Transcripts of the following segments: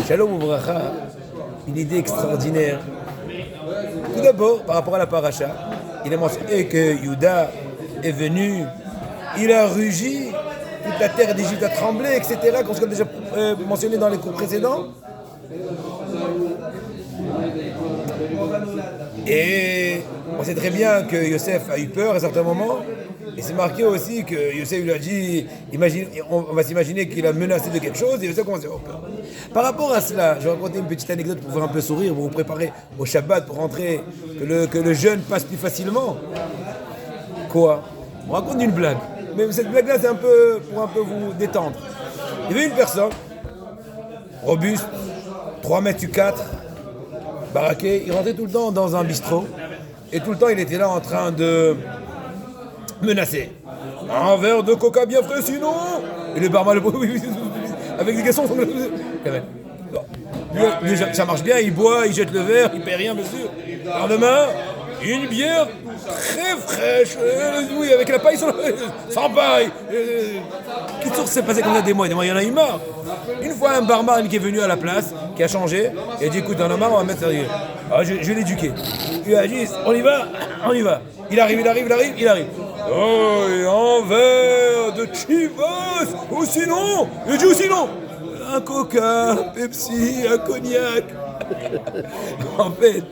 Shalom Ouvracha, une idée extraordinaire. Tout d'abord, par rapport à la paracha, il a mentionné que Juda est venu, il a rugi, toute la terre d'Égypte a tremblé, etc., comme ce qu'on a déjà mentionné dans les cours précédents. Et on sait très bien que Yosef a eu peur à certains moments. Et c'est marqué aussi que Yosef lui a dit, on va s'imaginer qu'il a menacé de quelque chose, et Yosef commence à avoir peur. Par rapport à cela, je vais raconter une petite anecdote pour vous faire un peu sourire, pour vous préparer au Shabbat, pour rentrer, que le jeûne passe plus facilement. Quoi? On raconte une blague. Mais cette blague-là, c'est pour un peu vous détendre. Il y avait une personne, robuste, 3 m, baraqué, il rentrait tout le temps dans un bistrot, et tout le temps il était là en train de menacer. Un verre de coca bien frais sinon. Et le barman, avec des garçons, lui, ça marche bien, il boit, il jette le verre, il paie rien, bien sûr. Le lendemain, une bière très fraîche, oui, avec la paille sans paille. Qu'est-ce qui s'est passé comme ça des mois, il y en a eu marre. Une fois, un barman qui est venu à la place, qui a changé, il a dit écoute, on a marre, on va mettre sérieux. Alors, je vais l'éduquer. Il a dit on y va. Il arrive. Oh, et un verre de Chivas, ou sinon, il dit ou sinon, un coca, un Pepsi, un cognac. En fait,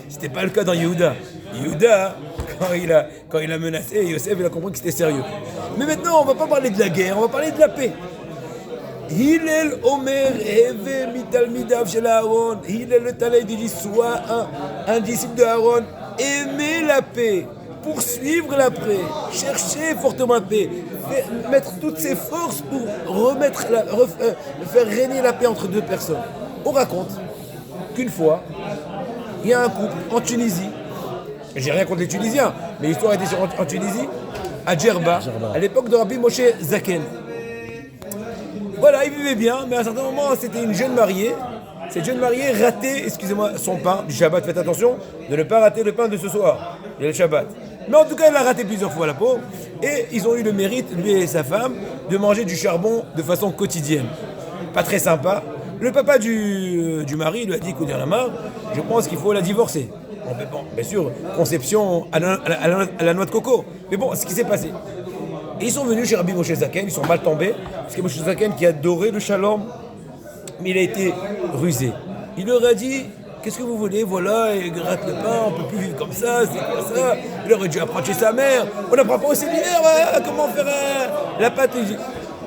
c'était pas le cas dans Yehuda. Yehuda, quand il a menacé, Yosef, il a compris que c'était sérieux. Mais maintenant, on va pas parler de la guerre, on va parler de la paix. Hillel Omer Heve Mitalmidav Shel Aaron. Hillel le Talmud dit soit un disciple de Aaron, aimer la paix, poursuivre la paix, chercher fortement la paix, mettre toutes ses forces pour faire régner la paix entre deux personnes. On raconte qu'une fois, il y a un couple en Tunisie, j'ai rien contre les Tunisiens, mais l'histoire était en Tunisie, à Djerba, à l'époque de Rabbi Moshe Zaken. Voilà, ils vivaient bien, mais à un certain moment, c'était une jeune mariée. Cette jeune mariée ratait, son pain du Shabbat. Faites attention de ne pas rater le pain de ce soir, il y a le Shabbat. Mais en tout cas, elle l'a raté plusieurs fois, la pauvre. Et ils ont eu le mérite, lui et sa femme, de manger du charbon de façon quotidienne. Pas très sympa. Le papa du mari lui a dit, écoute, il y en a marre, je pense qu'il faut la divorcer. Bon, bien sûr, conception à la noix de coco. Mais bon, ce qui s'est passé. Et ils sont venus chez Rabbi Moshe Zaken, ils sont mal tombés, parce que Moshe Zaken qui adorait le shalom, mais il a été rusé. Il leur a dit, qu'est-ce que vous voulez, voilà, il gratte le pain, on ne peut plus vivre comme ça, c'est quoi ça? Il aurait dû apprendre chez sa mère, on n'apprend pas au séminaire, comment faire la pâte.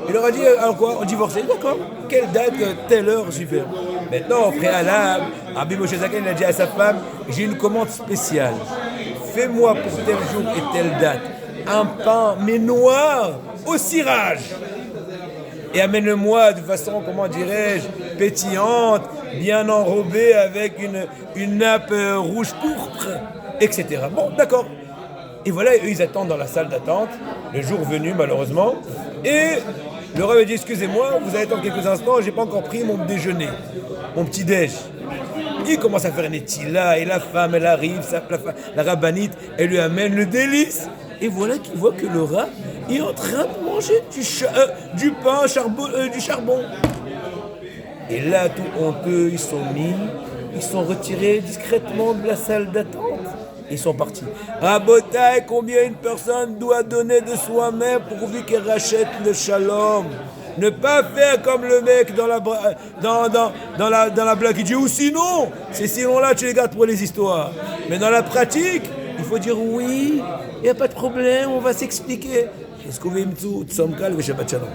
Il leur a dit, alors quoi, on divorçait, d'accord, quelle date, telle heure, super. Maintenant, au préalable, Rabbi Moshe Zaken a dit à sa femme, j'ai une commande spéciale, fais-moi pour tel jour et telle date un pain, mais noir, au cirage. Et amène-le-moi de façon, comment dirais-je, pétillante, bien enrobée avec une nappe rouge pourpre, etc. Bon, d'accord. Et voilà, eux, ils attendent dans la salle d'attente, le jour venu, malheureusement. Et le roi a dit, excusez-moi, vous allez attendre quelques instants, j'ai pas encore pris mon déjeuner, mon petit-déj. Il commence à faire une étila, et la femme, elle arrive, la rabbinite, elle lui amène le délice. Et voilà qu'il voit que le rat est en train de manger du pain, du charbon. Et là, tout honteux, ils sont retirés discrètement de la salle d'attente. Ils sont partis. Rabotaï, combien une personne doit donner de soi-même pourvu qu'elle rachète le shalom? Ne pas faire comme le mec dans la blague qui dit ou sinon, ces sinon-là, tu les gardes pour les histoires. Mais dans la pratique, il faut dire oui, il n'y a pas de problème, on va s'expliquer. Est-ce qu'on veut Shabbat Shalom?